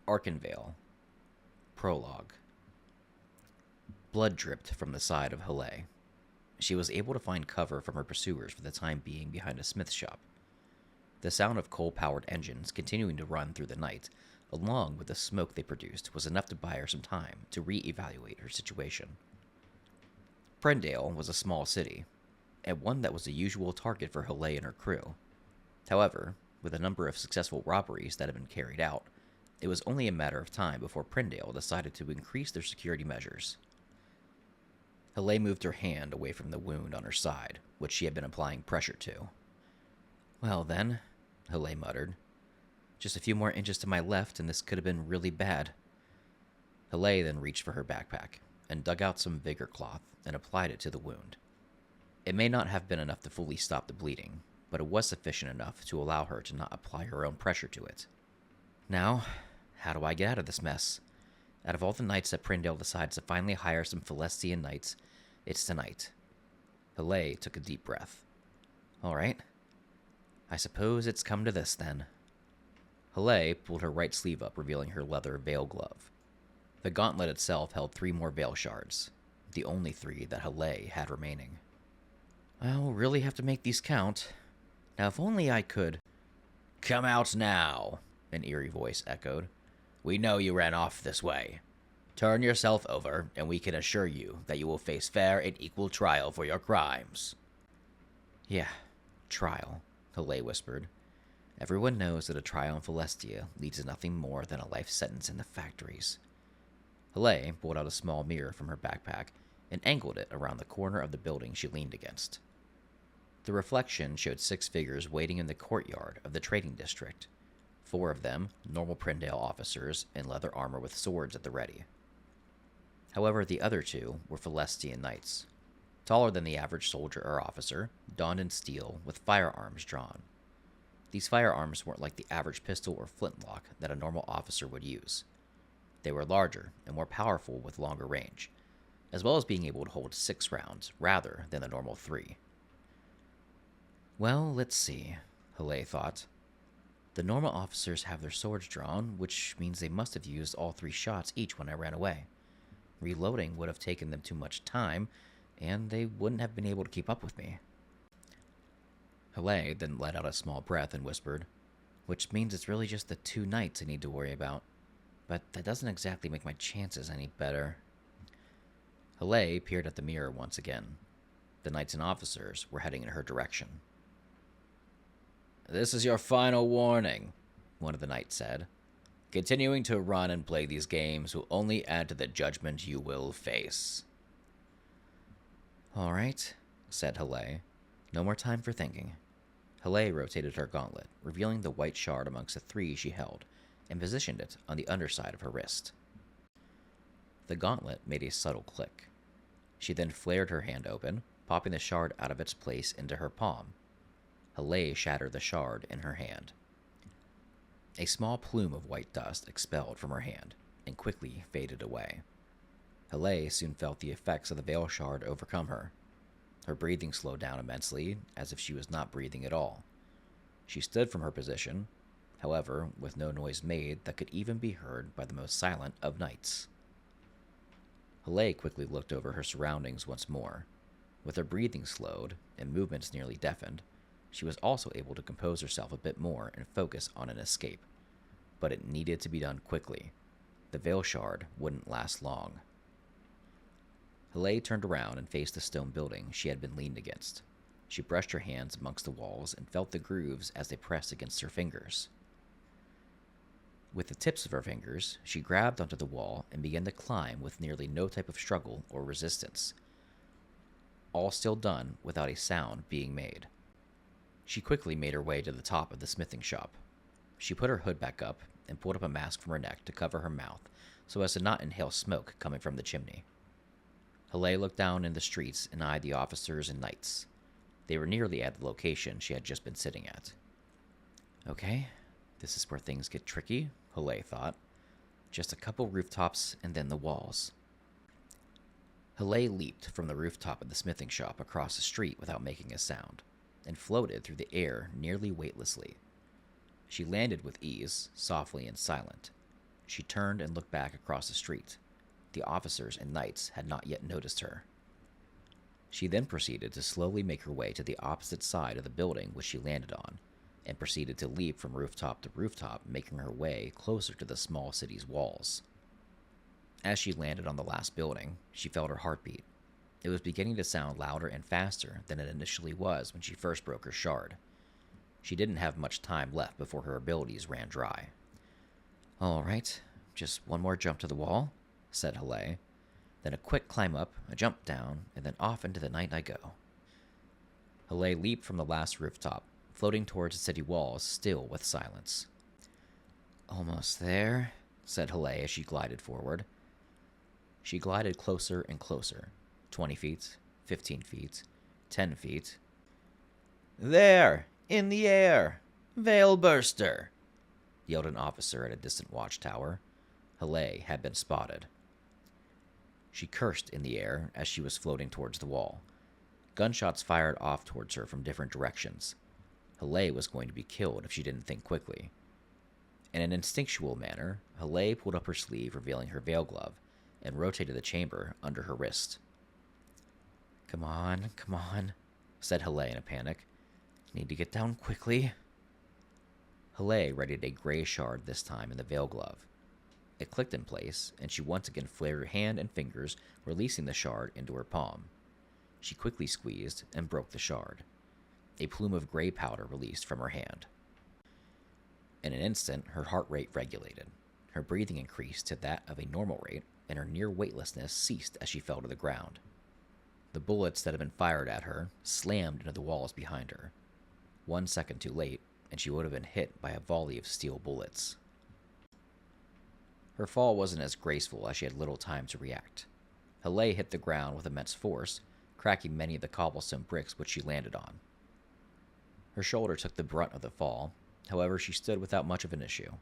Arcanveil. Prologue. Blood dripped from the side of Hale. She was able to find cover from her pursuers for the time being behind a smith shop. The sound of coal-powered engines continuing to run through the night, along with the smoke they produced, was enough to buy her some time to re-evaluate her situation. Prendale was a small city, and one that was a usual target for Hale and her crew. However, with a number of successful robberies that had been carried out, it was only a matter of time before Prendale decided to increase their security measures. Hale moved her hand away from the wound on her side, which she had been applying pressure to. "Well then," Hale muttered. "Just a few more inches to my left, and this could have been really bad." Hale then reached for her backpack, and dug out some vigor cloth and applied it to the wound. It may not have been enough to fully stop the bleeding, but it was sufficient enough to allow her to not apply her own pressure to it. Now, how do I get out of this mess? Out of all the nights that Prendale decides to finally hire some Philestian knights, it's tonight. Hale took a deep breath. All right. I suppose it's come to this, then. Hale pulled her right sleeve up, revealing her leather veil glove. The gauntlet itself held 3 more veil shards, the only 3 that Hale had remaining. I'll really have to make these count. Now, if only I could... "Come out now," an eerie voice echoed. "We know you ran off this way. Turn yourself over, and we can assure you that you will face fair and equal trial for your crimes." "Yeah, trial," Hale whispered. "Everyone knows that a trial in Celestia leads to nothing more than a life sentence in the factories." Hale pulled out a small mirror from her backpack and angled it around the corner of the building she leaned against. The reflection showed 6 figures waiting in the courtyard of the trading district. 4 of them, normal Prendale officers, in leather armor with swords at the ready. However, the other 2 were Celestian knights, taller than the average soldier or officer, donned in steel, with firearms drawn. These firearms weren't like the average pistol or flintlock that a normal officer would use. They were larger and more powerful with longer range, as well as being able to hold 6 rounds rather than the normal 3. Well, let's see, Hale thought. The normal officers have their swords drawn, which means they must have used all 3 shots each when I ran away. Reloading would have taken them too much time, and they wouldn't have been able to keep up with me. Hale then let out a small breath and whispered, "Which means it's really just the 2 knights I need to worry about. But that doesn't exactly make my chances any better." Hale peered at the mirror once again. The knights and officers were heading in her direction. "This is your final warning," one of the knights said. "Continuing to run and play these games will only add to the judgment you will face." "All right," said Hale. "No more time for thinking." Hale rotated her gauntlet, revealing the white shard amongst the 3 she held, and positioned it on the underside of her wrist. The gauntlet made a subtle click. She then flared her hand open, popping the shard out of its place into her palm. Hale shattered the shard in her hand. A small plume of white dust expelled from her hand and quickly faded away. Hale soon felt the effects of the veil shard overcome her. Her breathing slowed down immensely, as if she was not breathing at all. She stood from her position, however, with no noise made that could even be heard by the most silent of knights. Hale quickly looked over her surroundings once more. With her breathing slowed and movements nearly deafened, she was also able to compose herself a bit more and focus on an escape. But it needed to be done quickly. The veil shard wouldn't last long. Hale turned around and faced the stone building she had been leaned against. She brushed her hands amongst the walls and felt the grooves as they pressed against her fingers. With the tips of her fingers, she grabbed onto the wall and began to climb with nearly no type of struggle or resistance. All still done without a sound being made. She quickly made her way to the top of the smithing shop. She put her hood back up and pulled up a mask from her neck to cover her mouth so as to not inhale smoke coming from the chimney. Hale looked down in the streets and eyed the officers and knights. They were nearly at the location she had just been sitting at. Okay, this is where things get tricky, Hale thought. Just a couple rooftops and then the walls. Hale leaped from the rooftop of the smithing shop across the street without making a sound, and floated through the air nearly weightlessly. She landed with ease, softly and silent. She turned and looked back across the street. The officers and knights had not yet noticed her. She then proceeded to slowly make her way to the opposite side of the building which she landed on, and proceeded to leap from rooftop to rooftop, making her way closer to the small city's walls. As she landed on the last building, she felt her heartbeat. It was beginning to sound louder and faster than it initially was when she first broke her shard. She didn't have much time left before her abilities ran dry. "All right, just one more jump to the wall," said Hale. "Then a quick climb up, a jump down, and then off into the night I go." Hale leaped from the last rooftop, floating towards the city walls, still with silence. "Almost there," said Hale as she glided forward. She glided closer and closer. 20 feet, 15 feet, 10 feet. "There! In the air! Veil burster!" yelled an officer at a distant watchtower. Hale had been spotted. She cursed in the air as she was floating towards the wall. Gunshots fired off towards her from different directions. Hale was going to be killed if she didn't think quickly. In an instinctual manner, Hale pulled up her sleeve, revealing her veil glove, and rotated the chamber under her wrist. Come on, said Hale in a panic. Need to get down quickly." Hale readied a gray shard this time in the veil glove. It clicked in place, and she once again flared her hand and fingers, releasing the shard into her palm. She quickly squeezed and broke the shard. A plume of gray powder released from her hand. In an instant, her heart rate regulated. Her breathing increased to that of a normal rate, and her near weightlessness ceased as she fell to the ground. The bullets that had been fired at her slammed into the walls behind her. 1 second too late, and she would have been hit by a volley of steel bullets. Her fall wasn't as graceful as she had little time to react. Hale hit the ground with immense force, cracking many of the cobblestone bricks which she landed on. Her shoulder took the brunt of the fall, however she stood without much of an issue.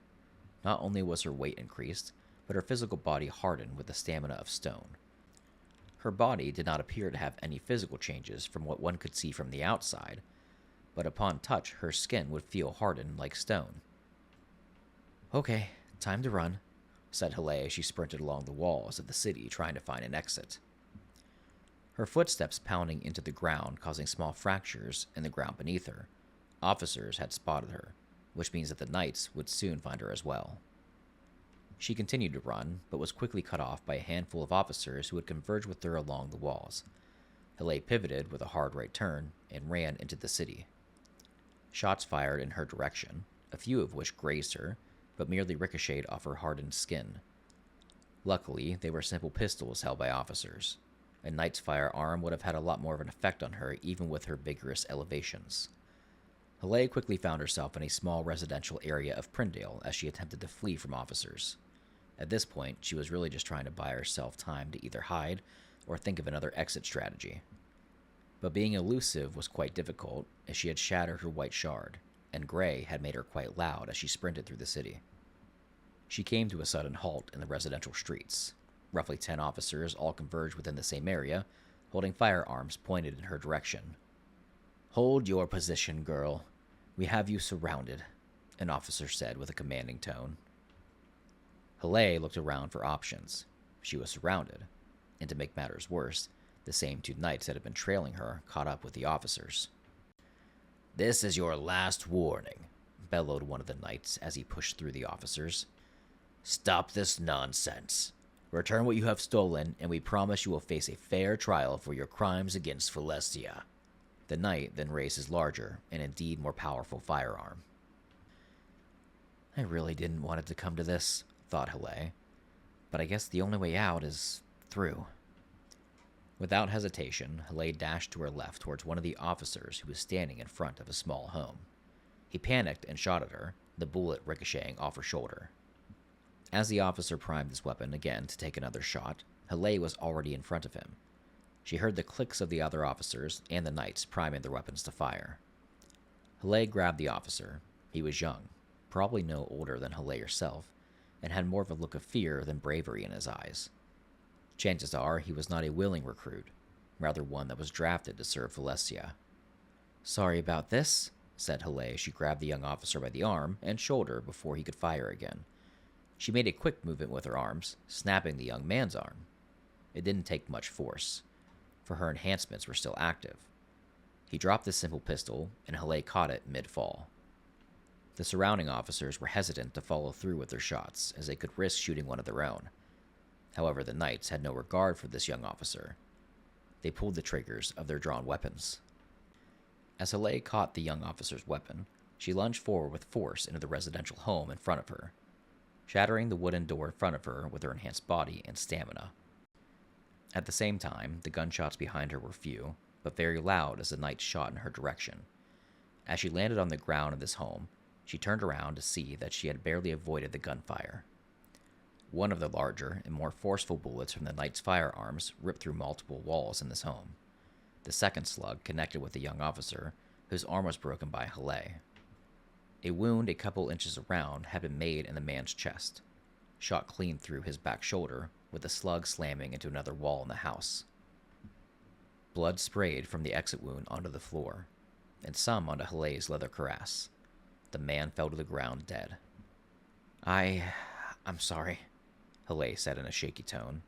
Not only was her weight increased, but her physical body hardened with the stamina of stone. Her body did not appear to have any physical changes from what one could see from the outside, but upon touch her skin would feel hardened like stone. "Okay, time to run," said Hale as she sprinted along the walls of the city trying to find an exit. Her footsteps pounding into the ground, causing small fractures in the ground beneath her. Officers had spotted her, which means that the knights would soon find her as well. She continued to run, but was quickly cut off by a handful of officers who had converged with her along the walls. Hale pivoted with a hard right turn and ran into the city. Shots fired in her direction, a few of which grazed her, but merely ricocheted off her hardened skin. Luckily, they were simple pistols held by officers. A knight's firearm would have had a lot more of an effect on her, even with her vigorous elevations. Hale quickly found herself in a small residential area of Prindale as she attempted to flee from officers. At this point, she was really just trying to buy herself time to either hide or think of another exit strategy. But being elusive was quite difficult, as she had shattered her white shard, and gray had made her quite loud as she sprinted through the city. She came to a sudden halt in the residential streets. Roughly 10 officers all converged within the same area, holding firearms pointed in her direction. "Hold your position, girl. We have you surrounded," an officer said with a commanding tone. Hale looked around for options. She was surrounded, and to make matters worse, the same 2 knights that had been trailing her caught up with the officers. "This is your last warning," bellowed one of the knights as he pushed through the officers. "Stop this nonsense. Return what you have stolen, and we promise you will face a fair trial for your crimes against Celestia." The knight then raised his larger, and indeed more powerful firearm. "I really didn't want it to come to this," thought Hale, "but I guess the only way out is through." Without hesitation, Hale dashed to her left towards one of the officers who was standing in front of a small home. He panicked and shot at her, the bullet ricocheting off her shoulder. As the officer primed his weapon again to take another shot, Hale was already in front of him. She heard the clicks of the other officers and the knights priming their weapons to fire. Hale grabbed the officer. He was young, probably no older than Hale herself, and had more of a look of fear than bravery in his eyes. Chances are he was not a willing recruit, rather one that was drafted to serve Celestia. "Sorry about this," said Hale as she grabbed the young officer by the arm and shoulder before he could fire again. She made a quick movement with her arms, snapping the young man's arm. It didn't take much force, for her enhancements were still active. He dropped the simple pistol, and Halle caught it mid-fall. The surrounding officers were hesitant to follow through with their shots, as they could risk shooting one of their own. However, the knights had no regard for this young officer. They pulled the triggers of their drawn weapons. As Halle caught the young officer's weapon, she lunged forward with force into the residential home in front of her, shattering the wooden door in front of her with her enhanced body and stamina. At the same time, the gunshots behind her were few, but very loud as the knights shot in her direction. As she landed on the ground of this home, she turned around to see that she had barely avoided the gunfire. One of the larger and more forceful bullets from the knight's firearms ripped through multiple walls in this home. The second slug connected with the young officer, whose arm was broken by Halle. A wound a couple inches around had been made in the man's chest, shot clean through his back shoulder, with the slug slamming into another wall in the house. Blood sprayed from the exit wound onto the floor, and some onto Halle's leather cuirass. The man fell to the ground dead. I'm sorry, Halle said in a shaky tone.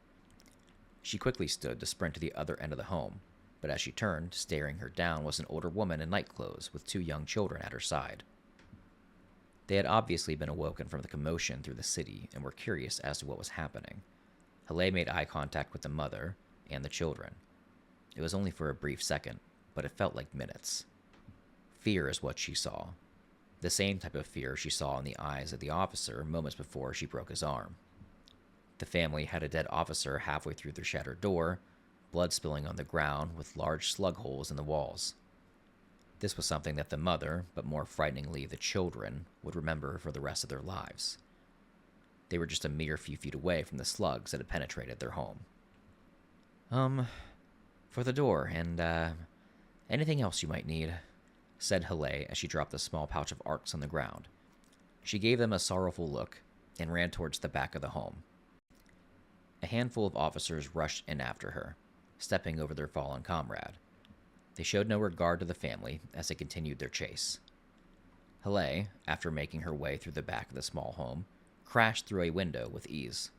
She quickly stood to sprint to the other end of the home, but as she turned, staring her down was an older woman in nightclothes with 2 young children at her side. They had obviously been awoken from the commotion through the city and were curious as to what was happening. Halle made eye contact with the mother and the children. It was only for a brief second, but it felt like minutes. Fear is what she saw. The same type of fear she saw in the eyes of the officer moments before she broke his arm. The family had a dead officer halfway through their shattered door, blood spilling on the ground with large slug holes in the walls. This was something that the mother, but more frighteningly the children, would remember for the rest of their lives. They were just a mere few feet away from the slugs that had penetrated their home. For the door, and, anything else you might need, said Halle as she dropped the small pouch of arcs on the ground. She gave them a sorrowful look and ran towards the back of the home. A handful of officers rushed in after her, stepping over their fallen comrade. They showed no regard to the family as they continued their chase. Halle, after making her way through the back of the small home, crashed through a window with ease.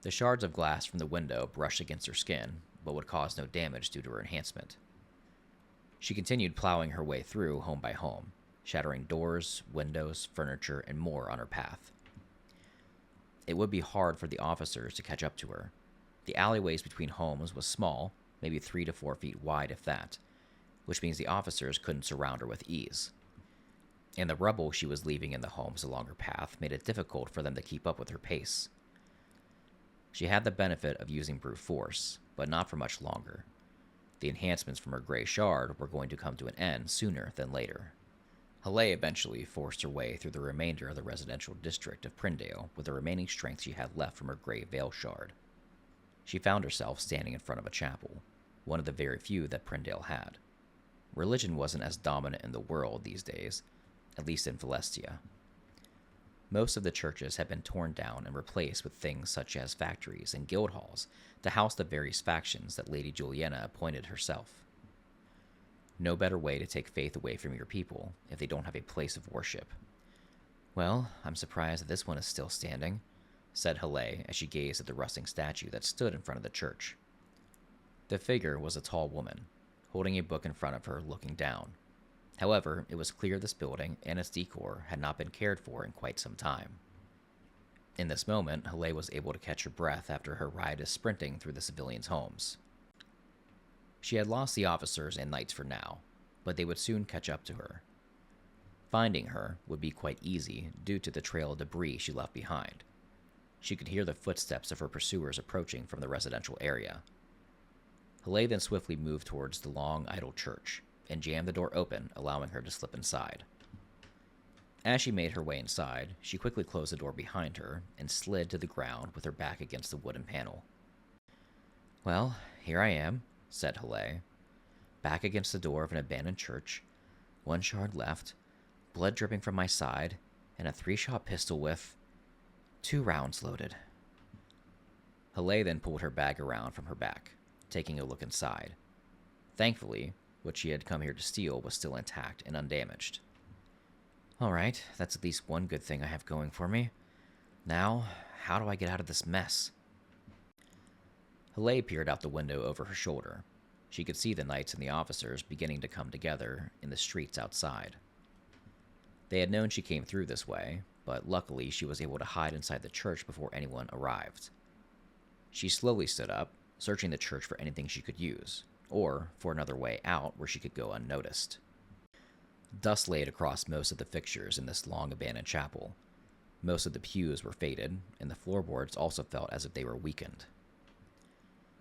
The shards of glass from the window brushed against her skin, but would cause no damage due to her enhancement. She continued plowing her way through home by home, shattering doors, windows, furniture, and more on her path. It would be hard for the officers to catch up to her. The alleyways between homes was small, maybe 3 to 4 feet wide if that, which means the officers couldn't surround her with ease. And the rubble she was leaving in the homes along her path made it difficult for them to keep up with her pace. She had the benefit of using brute force, but not for much longer. The enhancements from her gray shard were going to come to an end sooner than later. Halle eventually forced her way through the remainder of the residential district of Prindale with the remaining strength she had left from her gray veil shard. She found herself standing in front of a chapel, one of the very few that Prindale had. Religion wasn't as dominant in the world these days, at least in Celestia. Most of the churches had been torn down and replaced with things such as factories and guild halls to house the various factions that Lady Juliana appointed herself. No better way to take faith away from your people if they don't have a place of worship. Well, I'm surprised that this one is still standing, said Halle as she gazed at the rusting statue that stood in front of the church. The figure was a tall woman, holding a book in front of her, looking down. However, it was clear this building and its decor had not been cared for in quite some time. In this moment, Halle was able to catch her breath after her riotous sprinting through the civilians' homes. She had lost the officers and knights for now, but they would soon catch up to her. Finding her would be quite easy due to the trail of debris she left behind. She could hear the footsteps of her pursuers approaching from the residential area. Halle then swiftly moved towards the long, idle church and jammed the door open, allowing her to slip inside. As she made her way inside, she quickly closed the door behind her and slid to the ground with her back against the wooden panel. Well, here I am, said Halle, back against the door of an abandoned church, 1 shard left, blood dripping from my side, and a 3-shot pistol with 2 rounds loaded. Halle then pulled her bag around from her back, taking a look inside. Thankfully, what she had come here to steal was still intact and undamaged. All right, that's at least one good thing I have going for me. Now, how do I get out of this mess? Hillel peered out the window over her shoulder. She could see the knights and the officers beginning to come together in the streets outside. They had known she came through this way, but luckily she was able to hide inside the church before anyone arrived. She slowly stood up, searching the church for anything she could use, or for another way out where she could go unnoticed. Dust laid across most of the fixtures in this long abandoned chapel. Most of the pews were faded, and the floorboards also felt as if they were weakened.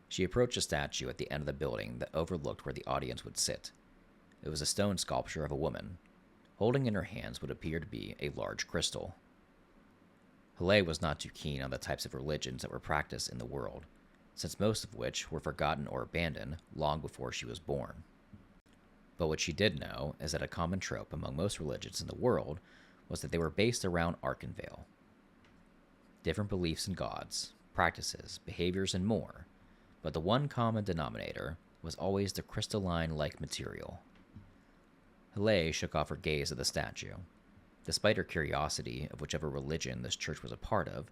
She approached a statue at the end of the building that overlooked where the audience would sit. It was a stone sculpture of a woman. Holding in her hands what appeared to be a large crystal. Hillel was not too keen on the types of religions that were practiced in the world, since most of which were forgotten or abandoned long before she was born. But what she did know is that a common trope among most religions in the world was that they were based around Arcanveil. Different beliefs in gods, practices, behaviors, and more, but the one common denominator was always the crystalline-like material. Hillel shook off her gaze at the statue. Despite her curiosity of whichever religion this church was a part of,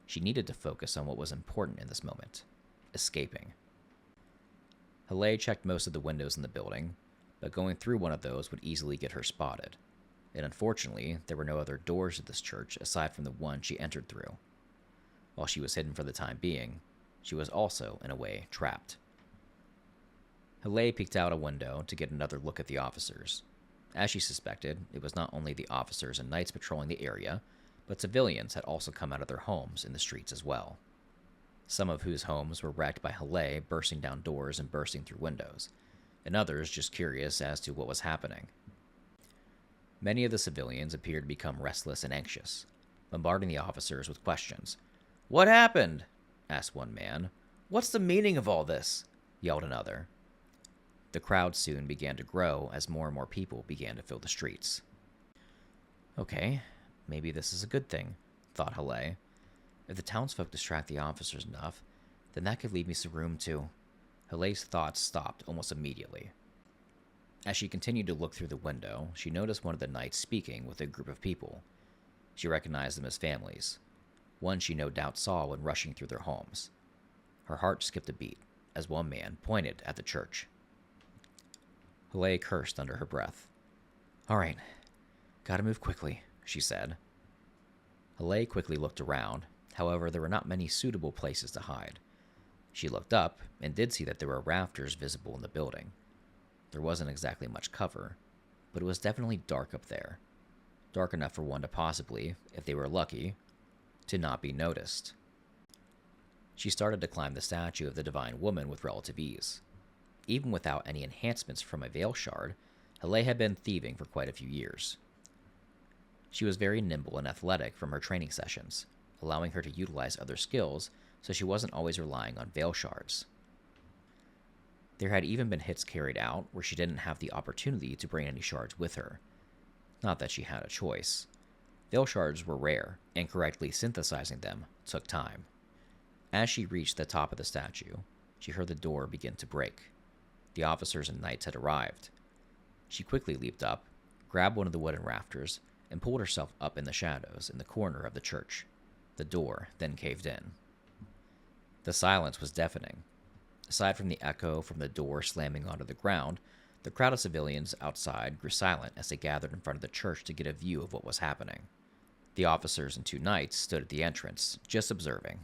she needed to focus on what was important in this moment: escaping. Hillel checked most of the windows in the building, but going through one of those would easily get her spotted. And unfortunately, there were no other doors to this church aside from the one she entered through. While she was hidden for the time being, she was also, in a way, trapped. Hillel peeked out a window to get another look at the officers. As she suspected, it was not only the officers and knights patrolling the area, but civilians had also come out of their homes in the streets as well. Some of whose homes were wrecked by Hillel bursting down doors and bursting through windows, and others just curious as to what was happening. Many of the civilians appeared to become restless and anxious, bombarding the officers with questions. "What happened?" asked one man. "What's the meaning of all this?" yelled another. The crowd soon began to grow as more and more people began to fill the streets. Okay, maybe this is a good thing, thought Hillel. If the townsfolk distract the officers enough, then that could leave me some room to... Hillel's thoughts stopped almost immediately. As she continued to look through the window, she noticed one of the knights speaking with a group of people. She recognized them as families, one she no doubt saw when rushing through their homes. Her heart skipped a beat as one man pointed at the church. Hillel cursed under her breath. "All right, gotta move quickly," she said. Hillel quickly looked around. However, there were not many suitable places to hide. She looked up and did see that there were rafters visible in the building. There wasn't exactly much cover, but it was definitely dark up there. Dark enough for one to possibly, if they were lucky, to not be noticed. She started to climb the statue of the divine woman with relative ease. Even without any enhancements from a veil shard, Hillel had been thieving for quite a few years. She was very nimble and athletic from her training sessions, allowing her to utilize other skills so she wasn't always relying on veil shards. There had even been hits carried out where she didn't have the opportunity to bring any shards with her. Not that she had a choice. Veil shards were rare, and correctly synthesizing them took time. As she reached the top of the statue, she heard the door begin to break. The officers and knights had arrived. She quickly leaped up, grabbed one of the wooden rafters, and pulled herself up in the shadows in the corner of the church. The door then caved in. The silence was deafening. Aside from the echo from the door slamming onto the ground, the crowd of civilians outside grew silent as they gathered in front of the church to get a view of what was happening. The officers and two knights stood at the entrance, just observing.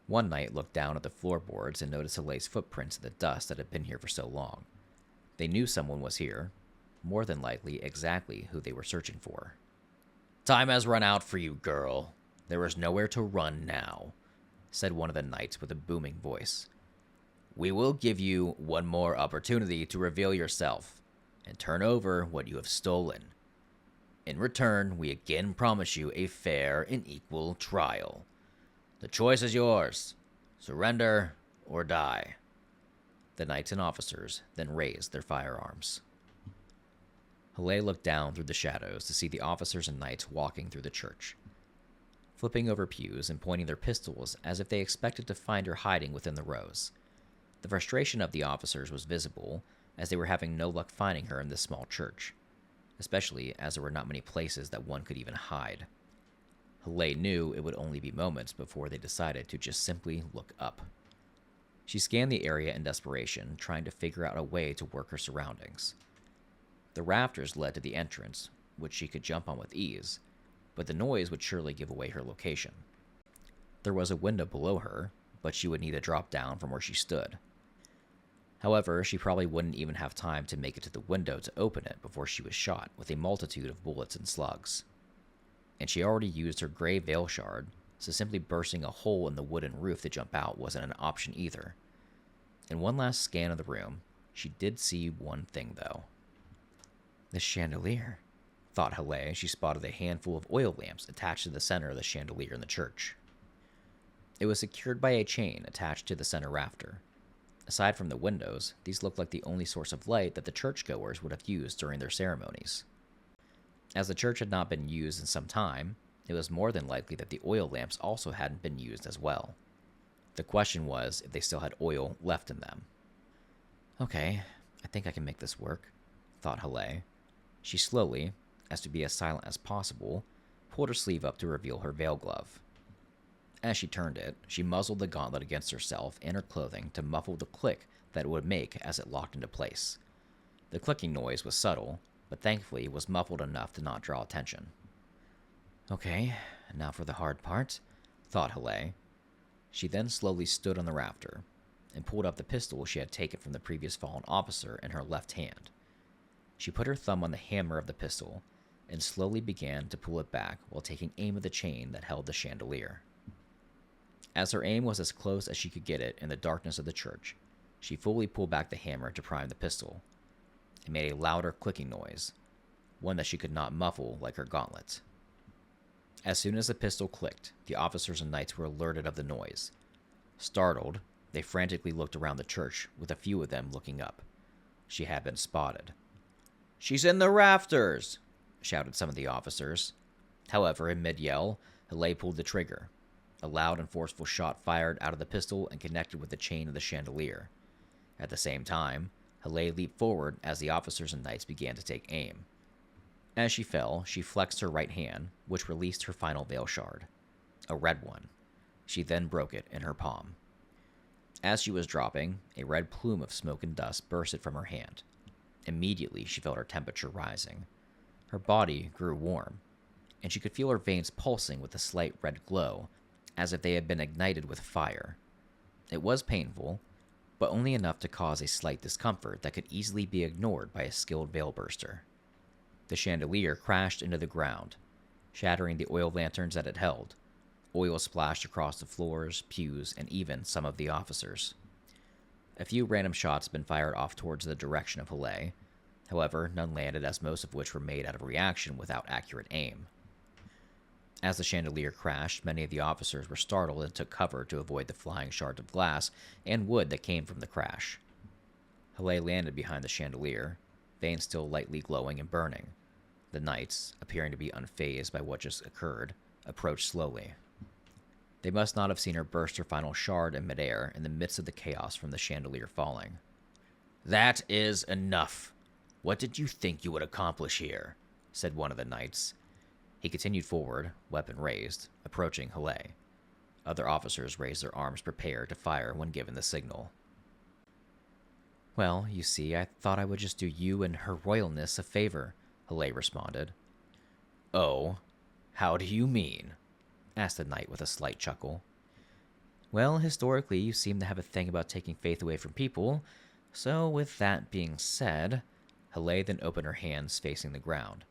One knight looked down at the floorboards and noticed Hillel's footprints in the dust that had been here for so long. They knew someone was here, more than likely exactly who they were searching for. "Time has run out for you, girl. There is nowhere to run now," said one of the knights with a booming voice. "We will give you one more opportunity to reveal yourself and turn over what you have stolen. In return, we again promise you a fair and equal trial. The choice is yours. Surrender or die." The knights and officers then raised their firearms. Hillel looked down through the shadows to see the officers and knights walking through the church, flipping over pews and pointing their pistols as if they expected to find her hiding within the rows. The frustration of the officers was visible, as they were having no luck finding her in this small church, especially as there were not many places that one could even hide. Hale knew it would only be moments before they decided to just simply look up. She scanned the area in desperation, trying to figure out a way to work her surroundings. The rafters led to the entrance, which she could jump on with ease, but the noise would surely give away her location. There was a window below her, but she would need to drop down from where she stood. However, she probably wouldn't even have time to make it to the window to open it before she was shot with a multitude of bullets and slugs. And she already used her gray veil shard, so simply bursting a hole in the wooden roof to jump out wasn't an option either. In one last scan of the room, she did see one thing, though. The chandelier, thought Hale as she spotted a handful of oil lamps attached to the center of the chandelier in the church. It was secured by a chain attached to the center rafter. Aside from the windows, these looked like the only source of light that the churchgoers would have used during their ceremonies. As the church had not been used in some time, it was more than likely that the oil lamps also hadn't been used as well. The question was if they still had oil left in them. Okay, I think I can make this work, thought Hale. She slowly, as to be as silent as possible, pulled her sleeve up to reveal her veil glove. As she turned it, she muzzled the gauntlet against herself and her clothing to muffle the click that it would make as it locked into place. The clicking noise was subtle, but thankfully was muffled enough to not draw attention. Okay, now for the hard part, thought Hale. She then slowly stood on the rafter and pulled up the pistol she had taken from the previous fallen officer in her left hand. She put her thumb on the hammer of the pistol and slowly began to pull it back while taking aim at the chain that held the chandelier. As her aim was as close as she could get it in the darkness of the church, she fully pulled back the hammer to prime the pistol. It made a louder clicking noise, one that she could not muffle like her gauntlet. As soon as the pistol clicked, the officers and knights were alerted of the noise. Startled, they frantically looked around the church, with a few of them looking up. She had been spotted. "She's in the rafters!" shouted some of the officers. However, in mid-yell, Hale pulled the trigger. A loud and forceful shot fired out of the pistol and connected with the chain of the chandelier. At the same time, Hale leaped forward as the officers and knights began to take aim. As she fell, she flexed her right hand, which released her final veil shard. A red one. She then broke it in her palm. As she was dropping, a red plume of smoke and dust bursted from her hand. Immediately, she felt her temperature rising. Her body grew warm, and she could feel her veins pulsing with a slight red glow, as if they had been ignited with fire. It was painful, but only enough to cause a slight discomfort that could easily be ignored by a skilled veil burster. The chandelier crashed into the ground, shattering the oil lanterns that it held. Oil splashed across the floors, pews, and even some of the officers. A few random shots had been fired off towards the direction of Hale. However, none landed, as most of which were made out of reaction without accurate aim. As the chandelier crashed, many of the officers were startled and took cover to avoid the flying shards of glass and wood that came from the crash. Hale landed behind the chandelier, veins still lightly glowing and burning. The knights, appearing to be unfazed by what just occurred, approached slowly. They must not have seen her burst her final shard in midair in the midst of the chaos from the chandelier falling. "That is enough. What did you think you would accomplish here?" said one of the knights. He continued forward, weapon raised, approaching Hale. Other officers raised their arms prepared to fire when given the signal. "Well, you see, I thought I would just do you and Her Royalness a favor," Hale responded. "Oh, how do you mean?" asked the knight with a slight chuckle. "Well, historically, you seem to have a thing about taking faith away from people, so with that being said," Hale then opened her hands facing the ground.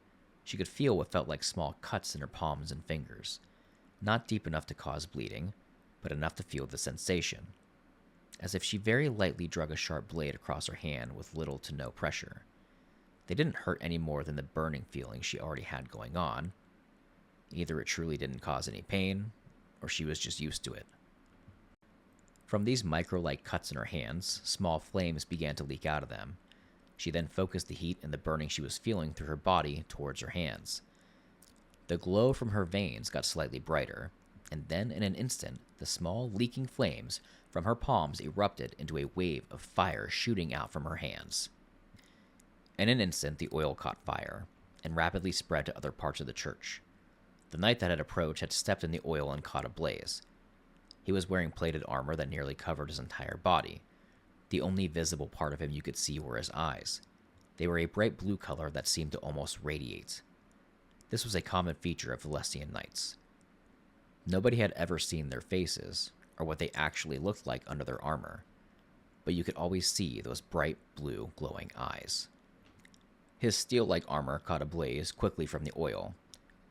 She could feel what felt like small cuts in her palms and fingers. Not deep enough to cause bleeding, but enough to feel the sensation. As if she very lightly drug a sharp blade across her hand with little to no pressure. They didn't hurt any more than the burning feeling she already had going on. Either it truly didn't cause any pain, or she was just used to it. From these micro-like cuts in her hands, small flames began to leak out of them. She then focused the heat and the burning she was feeling through her body towards her hands. The glow from her veins got slightly brighter, and then in an instant, the small leaking flames from her palms erupted into a wave of fire shooting out from her hands. In an instant, the oil caught fire, and rapidly spread to other parts of the church. The knight that had approached had stepped in the oil and caught a blaze. He was wearing plated armor that nearly covered his entire body. The only visible part of him you could see were his eyes. They were a bright blue color that seemed to almost radiate. This was a common feature of Celestian knights. Nobody had ever seen their faces, or what they actually looked like under their armor, but you could always see those bright blue glowing eyes. His steel-like armor caught ablaze quickly from the oil.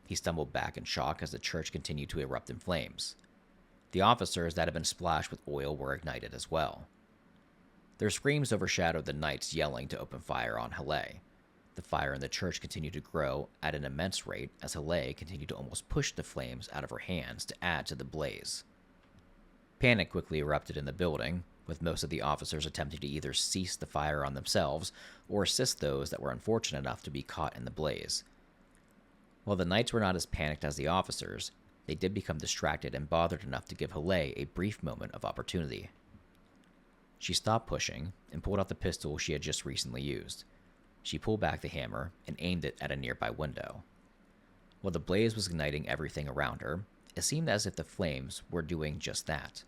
He stumbled back in shock as the church continued to erupt in flames. The officers that had been splashed with oil were ignited as well. Their screams overshadowed the knights yelling to open fire on Hale. The fire in the church continued to grow at an immense rate as Hale continued to almost push the flames out of her hands to add to the blaze. Panic quickly erupted in the building, with most of the officers attempting to either cease the fire on themselves or assist those that were unfortunate enough to be caught in the blaze. While the knights were not as panicked as the officers, they did become distracted and bothered enough to give Hale a brief moment of opportunity. She stopped pushing and pulled out the pistol she had just recently used. She pulled back the hammer and aimed it at a nearby window. While the blaze was igniting everything around her, it seemed as if the flames were doing just that.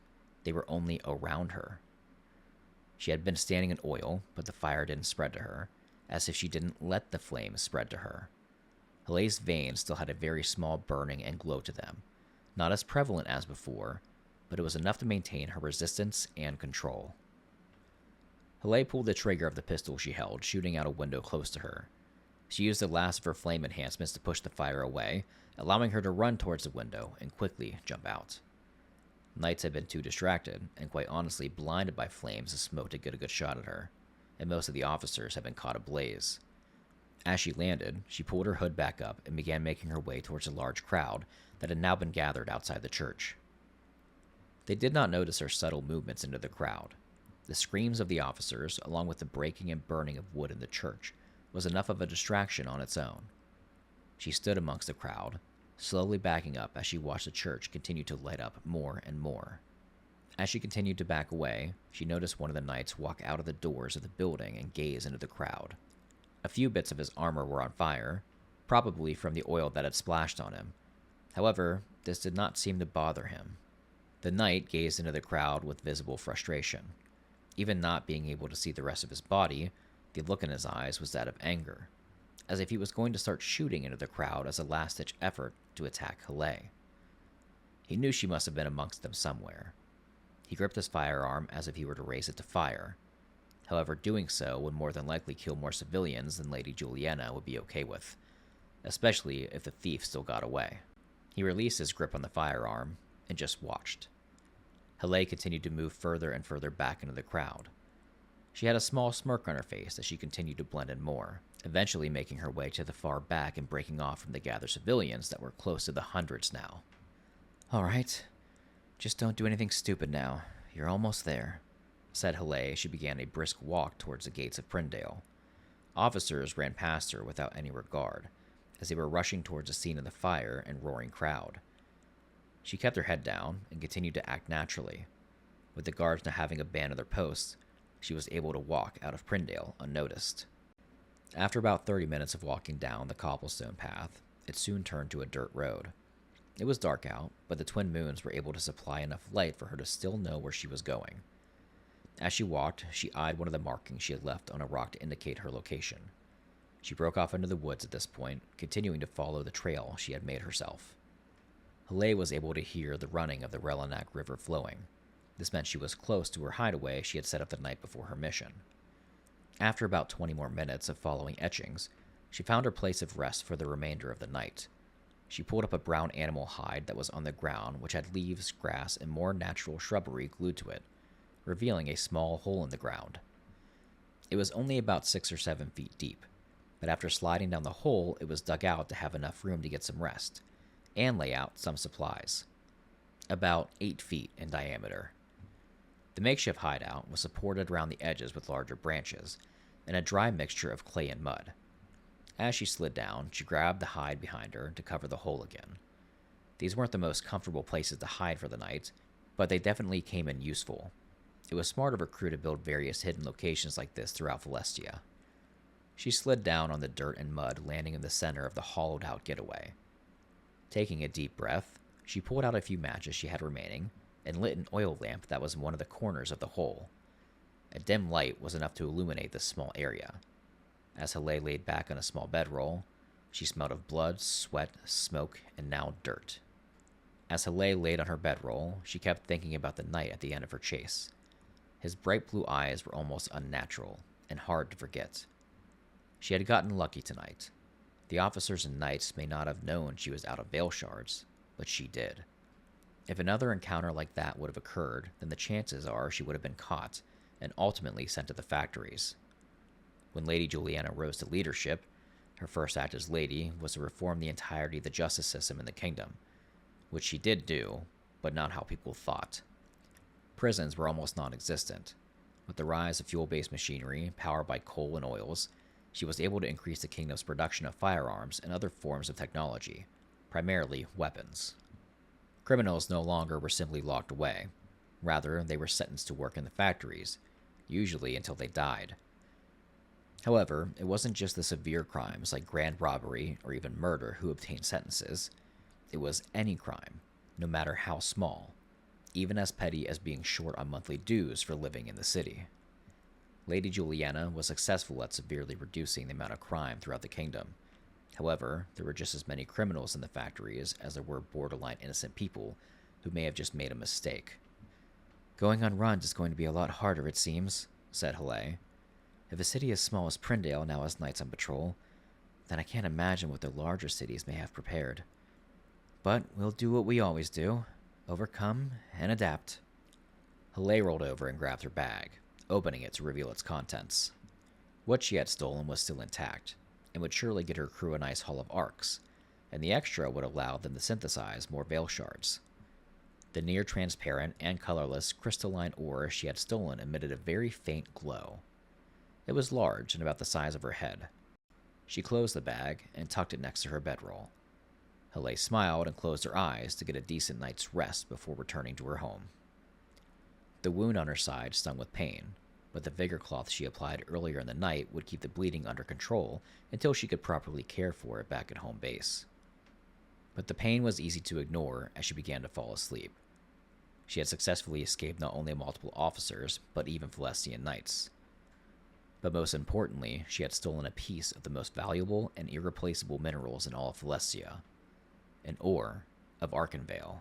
They were only around her. She had been standing in oil, but the fire didn't spread to her, as if she didn't let the flames spread to her. Hale's veins still had a very small burning and glow to them, not as prevalent as before, but it was enough to maintain her resistance and control. Hale pulled the trigger of the pistol she held, shooting out a window close to her. She used the last of her flame enhancements to push the fire away, allowing her to run towards the window and quickly jump out. Knights had been too distracted, and quite honestly blinded by flames of smoke to get a good shot at her, and most of the officers had been caught ablaze. As she landed, she pulled her hood back up and began making her way towards a large crowd that had now been gathered outside the church. They did not notice her subtle movements into the crowd. The screams of the officers, along with the breaking and burning of wood in the church, was enough of a distraction on its own. She stood amongst the crowd, slowly backing up as she watched the church continue to light up more and more. As she continued to back away, she noticed one of the knights walk out of the doors of the building and gaze into the crowd. A few bits of his armor were on fire, probably from the oil that had splashed on him. However, this did not seem to bother him. The knight gazed into the crowd with visible frustration. Even not being able to see the rest of his body, the look in his eyes was that of anger, as if he was going to start shooting into the crowd as a last-ditch effort to attack Hale. He knew she must have been amongst them somewhere. He gripped his firearm as if he were to raise it to fire. However, doing so would more than likely kill more civilians than Lady Juliana would be okay with, especially if the thief still got away. He released his grip on the firearm and just watched. Hale continued to move further and further back into the crowd. She had a small smirk on her face as she continued to blend in more, eventually making her way to the far back and breaking off from the gathered civilians that were close to the hundreds now. "All right, just don't do anything stupid now. You're almost there," said Hale as she began a brisk walk towards the gates of Prindale. Officers ran past her without any regard, as they were rushing towards the scene of the fire and roaring crowd. She kept her head down and continued to act naturally. With the guards now having abandoned their posts, she was able to walk out of Prindale unnoticed. After about 30 minutes of walking down the cobblestone path, it soon turned to a dirt road. It was dark out, but the twin moons were able to supply enough light for her to still know where she was going. As she walked, she eyed one of the markings she had left on a rock to indicate her location. She broke off into the woods at this point, continuing to follow the trail she had made herself. Hale was able to hear the running of the Relanak River flowing. This meant she was close to her hideaway she had set up the night before her mission. After about 20 more minutes of following etchings, she found her place of rest for the remainder of the night. She pulled up a brown animal hide that was on the ground, which had leaves, grass, and more natural shrubbery glued to it, revealing a small hole in the ground. It was only about 6 or 7 feet deep, but after sliding down the hole, it was dug out to have enough room to get some rest, and lay out some supplies. About 8 feet in diameter. The makeshift hideout was supported around the edges with larger branches, and a dry mixture of clay and mud. As she slid down, she grabbed the hide behind her to cover the hole again. These weren't the most comfortable places to hide for the night, but they definitely came in useful. It was smart of her crew to build various hidden locations like this throughout Celestia. She slid down on the dirt and mud, landing in the center of the hollowed-out getaway. Taking a deep breath, she pulled out a few matches she had remaining and lit an oil lamp that was in one of the corners of the hole. A dim light was enough to illuminate this small area. As Hale laid back on a small bedroll, she smelled of blood, sweat, smoke, and now dirt. As Hale laid on her bedroll, she kept thinking about the knight at the end of her chase. His bright blue eyes were almost unnatural and hard to forget. She had gotten lucky tonight. The officers and knights may not have known she was out of veil shards, but she did. If another encounter like that would have occurred, then the chances are she would have been caught and ultimately sent to the factories. When Lady Juliana rose to leadership, her first act as lady was to reform the entirety of the justice system in the kingdom, which she did do, but not how people thought. Prisons were almost non-existent. With the rise of fuel-based machinery powered by coal and oils, she was able to increase the kingdom's production of firearms and other forms of technology, primarily weapons. Criminals no longer were simply locked away. Rather, they were sentenced to work in the factories, usually until they died. However, it wasn't just the severe crimes like grand robbery or even murder who obtained sentences. It was any crime, no matter how small, even as petty as being short on monthly dues for living in the city. Lady Juliana was successful at severely reducing the amount of crime throughout the kingdom. However, there were just as many criminals in the factories as there were borderline innocent people who may have just made a mistake. "Going on runs is going to be a lot harder, it seems," said Hale. "If a city as small as Prindale now has knights on patrol, then I can't imagine what the larger cities may have prepared. But we'll do what we always do, overcome and adapt." Hale rolled over and grabbed her bag, opening it to reveal its contents. What she had stolen was still intact, and would surely get her crew a nice haul of arcs, and the extra would allow them to synthesize more veil shards. The near-transparent and colorless crystalline ore she had stolen emitted a very faint glow. It was large and about the size of her head. She closed the bag and tucked it next to her bedroll. Hale smiled and closed her eyes to get a decent night's rest before returning to her home. The wound on her side stung with pain, but the vigor cloth she applied earlier in the night would keep the bleeding under control until she could properly care for it back at home base. But the pain was easy to ignore as she began to fall asleep. She had successfully escaped not only multiple officers, but even Celestian knights. But most importantly, she had stolen a piece of the most valuable and irreplaceable minerals in all of Celestia, an ore of Arcanveil.